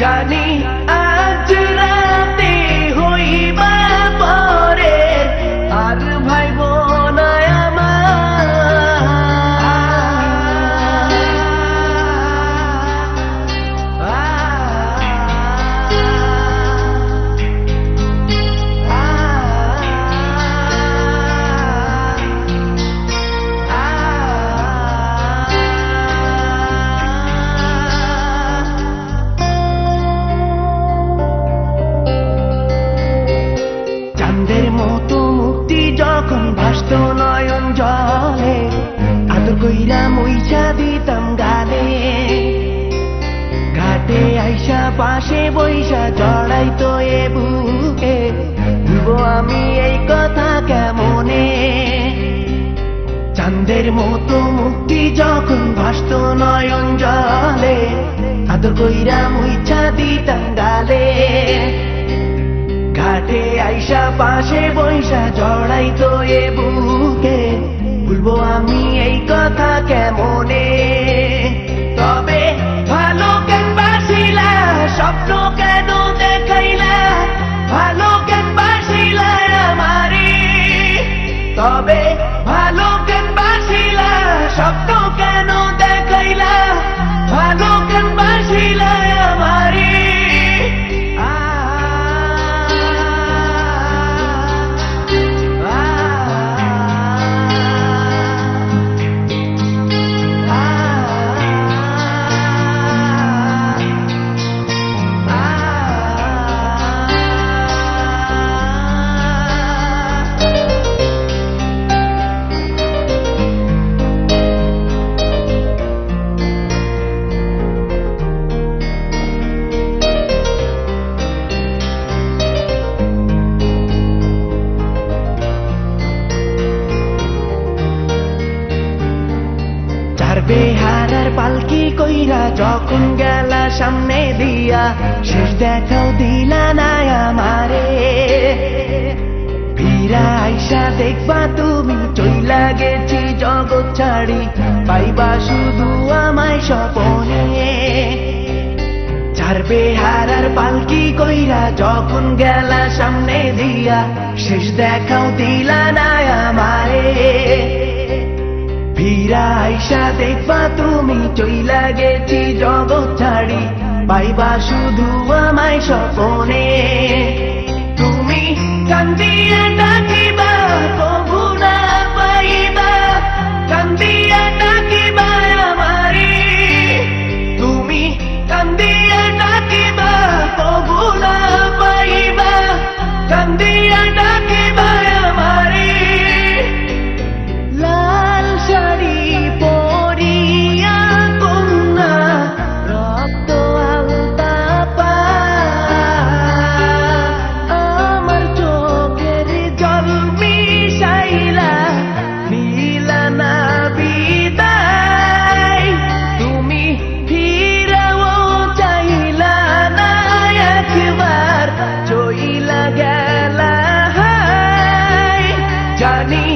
জানি আজ রাতে হইবা পরে আর ভাইব না মতো মুক্তি যখন ভাসত নয়ন জলে আদর কইরা মুইছা দিতাম গালে ঘাটে আইসা পাশে বইসা জড়াইতো এ বুকে ভুলবো আমি এই কথা কেমনে চাঁদের মতো মুক্তি যখন ভাসত নয়ন জলে আদর কইরা মুইছা দিতাম গালে ঘাটে আইসা পাশে বইসা জড়াইতো এ বুকে ভুলবো আমি এই কথা কেমনে তবে ভালো কেন বাসিলা স্বপ্ন কেন দেখাইলা ভালো কেন বাসিলা আমারে তবে ভালো কেন বাসিলা স্বপ্ন কেন দেখাইলা ভালো কেন বাসিলা আমারে বেহারার পালকি কইরা যখন গেলা সামনে দিয়া শেষ দেখাও দিলা না আমারে ফিরা আইসা দেখবা তুমি চইলা গেছি জগৎ ছাড়ি পাইবা শুধু আমায় স্বপনে চার বেহারার পালকি কইরা যখন গেলা সামনে দিয়া শেষ দেখাও দিলা না আমারে ফিরা আইসা দেখবা তুমি চইলা গেছি জগৎ ছাড়ি পাইবা শুধু আমায় স্বপনে তুমি কান্দিয়া ডাকিবা কভু না পাইবা কান্দিয়া ডাকিবা আমারে তুমি কান্দিয়া ডাকিবা কভু না পাইবা কান্দিয়া ডাকিবা আমারে জানি